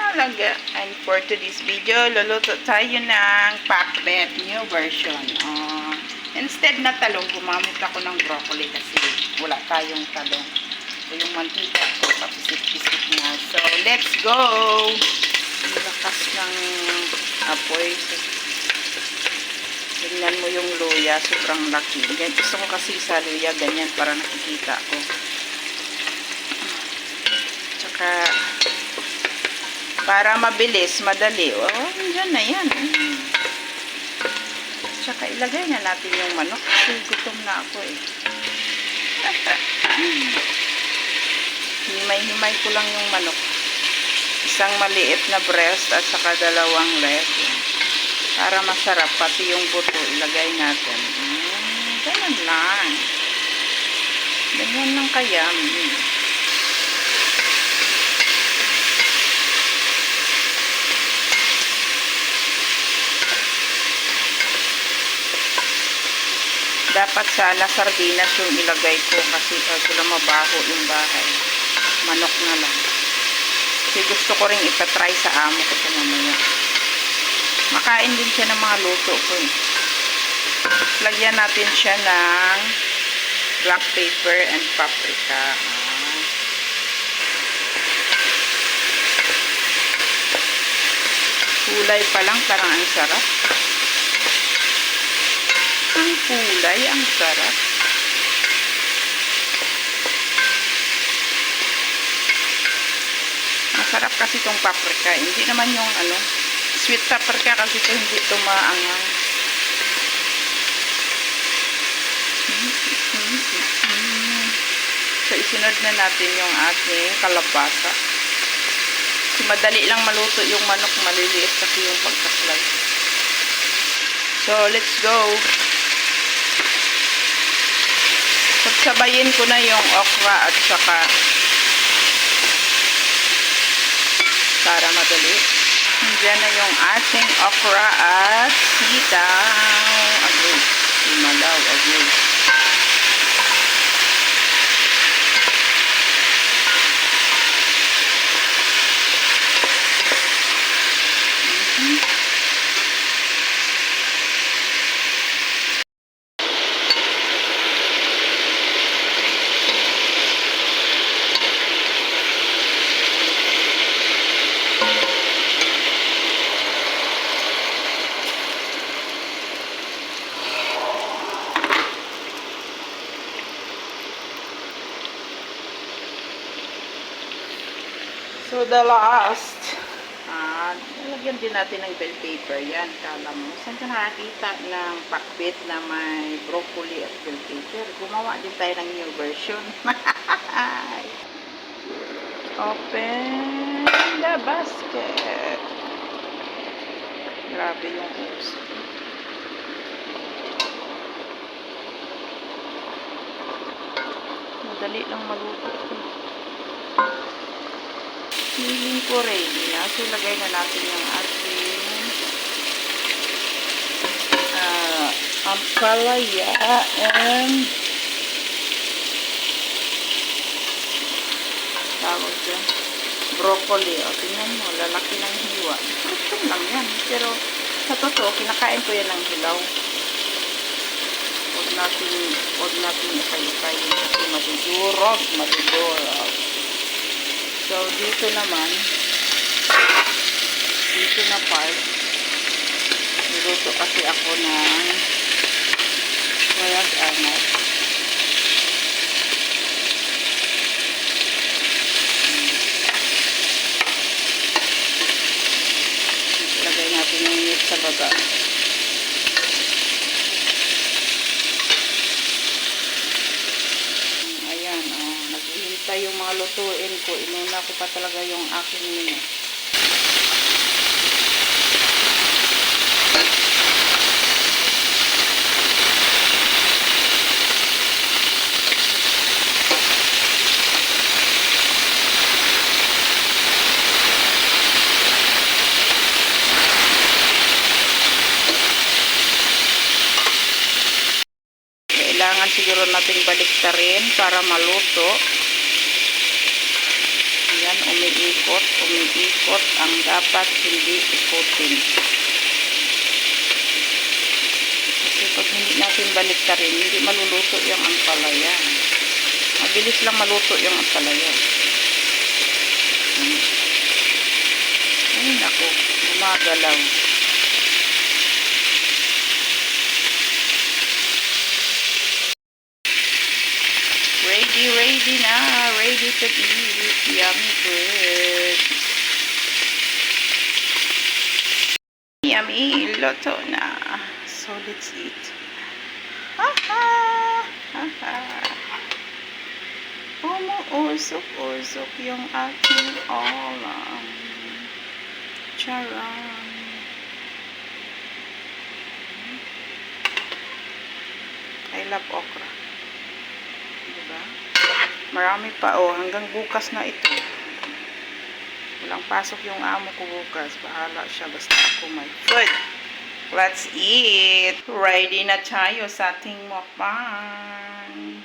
And for today's video, luluto tayo ng pakbet, new version. Instead na talong, gumamit ako ng broccoli kasi wala tayong talong. So, yung mantika ko, papisip-pisip na. So, let's go! Ang lakas ng apoy. So, tingnan mo yung luya, sobrang laki. Gusto ko kasi sa luya, ganyan para nakikita ko. Tsaka, para mabilis, madali. Dyan na yan. Tsaka ilagay na natin yung manok kasi gutom na ako eh. Himay-himay ko lang yung manok. Isang maliit na breast at saka dalawang leg. Para masarap, pati yung buto ilagay natin. Ganun lang. Ganyan lang kayami. Dapat sana sardinas yung ilagay ko kasi sila mabaho yung bahay. Manok na lang. Kasi gusto ko rin itatry sa amo ko sa mamaya. Makain din siya ng mga luto ko eh. Lagyan natin siya ng black pepper and paprika. Kulay pa lang, parang ang sarap. Ang kulay, ang sarap. Masarap kasi itong paprika. Hindi naman yung sweet paprika kasi ito hindi ito maangang. So, isunod na natin yung ating kalabasa. Kasi madali lang maluto yung manok. Maliliit kasi yung pagka-slice. So, let's go. Pagsabayin ko na yung okra at saka para madali. Diyan na yung ating okra at sitaw. Agay. Imalaw. Agay. So, the last, nalagyan din natin ng bell pepper. Yan, kala mo. Saan ka nakakita ng pakbet na may broccoli at bell pepper? Gumawa din tayo ng new version. Open the basket. Grabe yung uso. Madali lang maluto. Feeling ko ready na. So, lagay na natin yung ating ampalaya and tawag dyan, broccoli. Tingnan mo, lalaki ng hiwa. Fruction lang yan. Pero, sa totoo, kinakain ko yan ng hilaw. Huwag natin ipay-ipay kasi madudurog. So, dito naman, dito na part, niluto kasi ako ng soyas anak. Lagay natin yung meat sa baba. Yung mga lutuin ko, inuna ko pa talaga yung aking menu. Kailangan siguro nating baliktarin para maluto. Yan, umiikot, umiikot ang dapat hindi ikutin. Kasi pag hindi natin baliktarin, hindi maluluto yung ampalaya. Mabilis lang maluto yung ampalaya. Ay, naku, gumagalaw. Ready na. Ready to eat. Yummy food. Yummy. Luto na. So, let's eat. Haha. Haha. Umuusok-usok yung aking ulam. Charan. I love okra. Diba? Marami pa hanggang bukas na ito. Walang pasok yung amo ko bukas. Bahala siya basta ako may food. Let's eat. Ready na tayo sa ating mukbang.